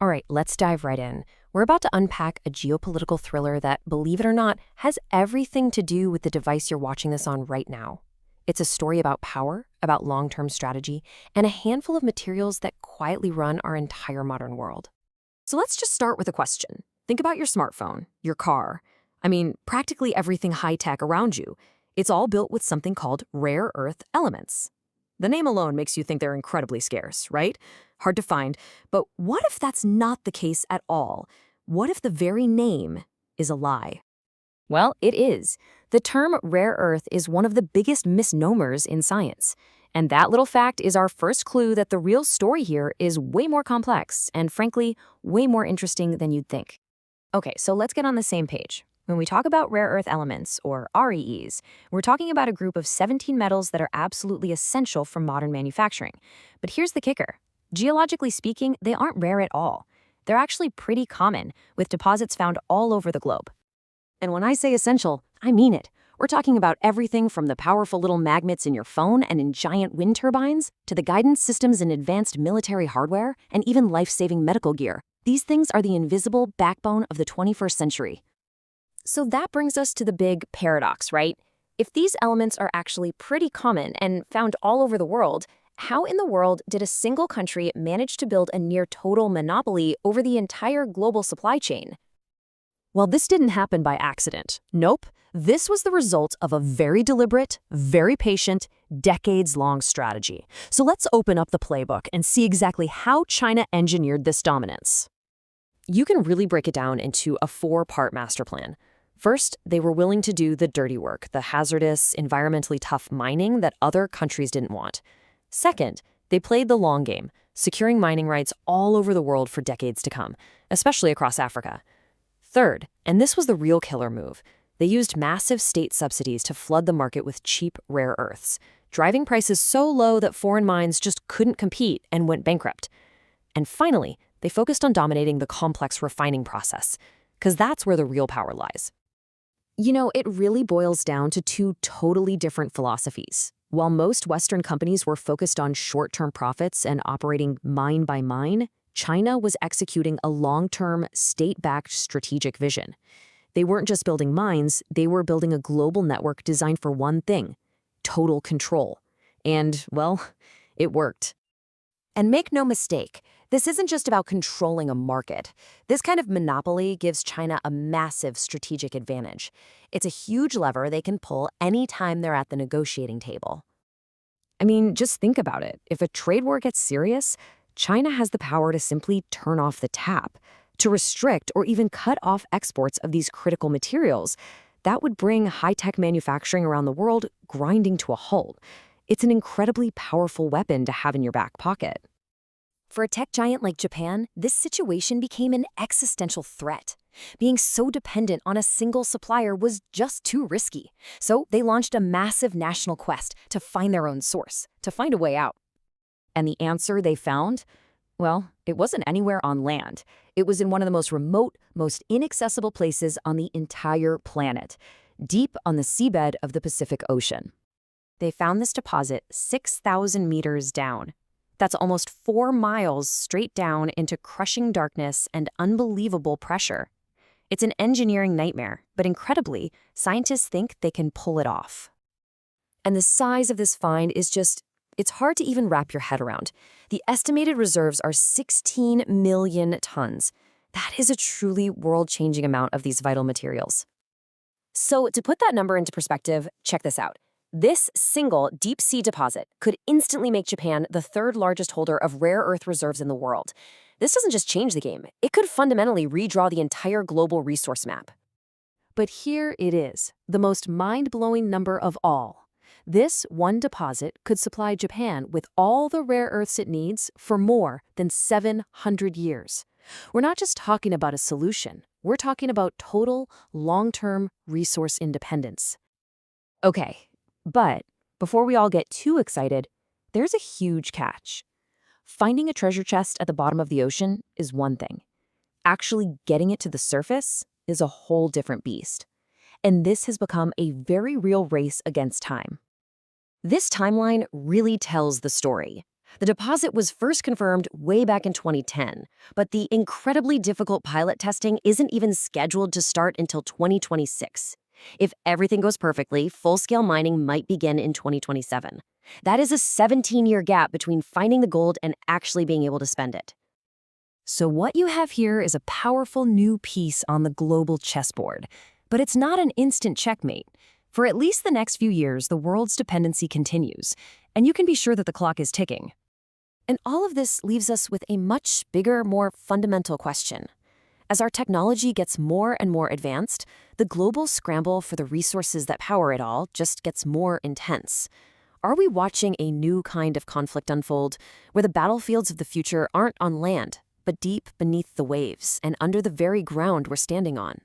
All right, let's dive right in. We're about to unpack a geopolitical thriller that, believe it or not, has everything to do with the device you're watching this on right now. It's a story about power, about long-term strategy, and a handful of materials that quietly run our entire modern world. So let's just start with a question. Think about your smartphone, your car. Practically everything high-tech around you. It's all built with something called rare earth elements. The name alone makes you think they're incredibly scarce, right? Hard to find. But what if that's not the case at all? What if the very name is a lie? Well, it is. The term rare earth is one of the biggest misnomers in science. And that little fact is our first clue that the real story here is way more complex and, frankly, way more interesting than you'd think. Okay, so let's get on the same page. When we talk about rare earth elements, or REEs, we're talking about a group of 17 metals that are absolutely essential for modern manufacturing. But here's the kicker. Geologically speaking, they aren't rare at all. They're actually pretty common, with deposits found all over the globe. And when I say essential, I mean it. We're talking about everything from the powerful little magnets in your phone and in giant wind turbines, to the guidance systems in advanced military hardware, and even life-saving medical gear. These things are the invisible backbone of the 21st century. So that brings us to the big paradox, right? If these elements are actually pretty common and found all over the world, how in the world did a single country manage to build a near-total monopoly over the entire global supply chain? Well, this didn't happen by accident. Nope. This was the result of a very deliberate, very patient, decades-long strategy. So let's open up the playbook and see exactly how China engineered this dominance. You can really break it down into a four-part master plan. First, they were willing to do the dirty work, the hazardous, environmentally tough mining that other countries didn't want. Second, they played the long game, securing mining rights all over the world for decades to come, especially across Africa. Third, and this was the real killer move, they used massive state subsidies to flood the market with cheap rare earths, driving prices so low that foreign mines just couldn't compete and went bankrupt. And finally, they focused on dominating the complex refining process, because that's where the real power lies. You know, it really boils down to two totally different philosophies. While most Western companies were focused on short-term profits and operating mine by mine, China was executing a long-term, state-backed strategic vision. They weren't just building mines, they were building a global network designed for one thing: total control. And, well, it worked. And make no mistake, this isn't just about controlling a market. This kind of monopoly gives China a massive strategic advantage. It's a huge lever they can pull anytime they're at the negotiating table. Just think about it. If a trade war gets serious, China has the power to simply turn off the tap, to restrict or even cut off exports of these critical materials. That would bring high-tech manufacturing around the world grinding to a halt. It's an incredibly powerful weapon to have in your back pocket. For a tech giant like Japan, this situation became an existential threat. Being so dependent on a single supplier was just too risky. So they launched a massive national quest to find their own source, to find a way out. And the answer they found? Well, it wasn't anywhere on land. It was in one of the most remote, most inaccessible places on the entire planet, deep on the seabed of the Pacific Ocean. They found this deposit 6,000 meters down. That's almost 4 miles straight down into crushing darkness and unbelievable pressure. It's an engineering nightmare, but incredibly, scientists think they can pull it off. And the size of this find is it's hard to even wrap your head around. The estimated reserves are 16 million tons. That is a truly world-changing amount of these vital materials. So to put that number into perspective, check this out. This single deep-sea deposit could instantly make Japan the third largest holder of rare earth reserves in the world. This doesn't just change the game. It could fundamentally redraw the entire global resource map. But here it is, the most mind-blowing number of all. This one deposit could supply Japan with all the rare earths it needs for more than 700 years. We're not just talking about a solution. We're talking about total, long-term resource independence. Okay. But before we all get too excited, there's a huge catch. Finding a treasure chest at the bottom of the ocean is one thing. Actually getting it to the surface is a whole different beast. And this has become a very real race against time. This timeline really tells the story. The deposit was first confirmed way back in 2010, but the incredibly difficult pilot testing isn't even scheduled to start until 2026. If everything goes perfectly, full-scale mining might begin in 2027. That is a 17-year gap between finding the gold and actually being able to spend it. So what you have here is a powerful new piece on the global chessboard. But it's not an instant checkmate. For at least the next few years, the world's dependency continues, and you can be sure that the clock is ticking. And all of this leaves us with a much bigger, more fundamental question. As our technology gets more and more advanced, the global scramble for the resources that power it all just gets more intense. Are we watching a new kind of conflict unfold, where the battlefields of the future aren't on land, but deep beneath the waves and under the very ground we're standing on?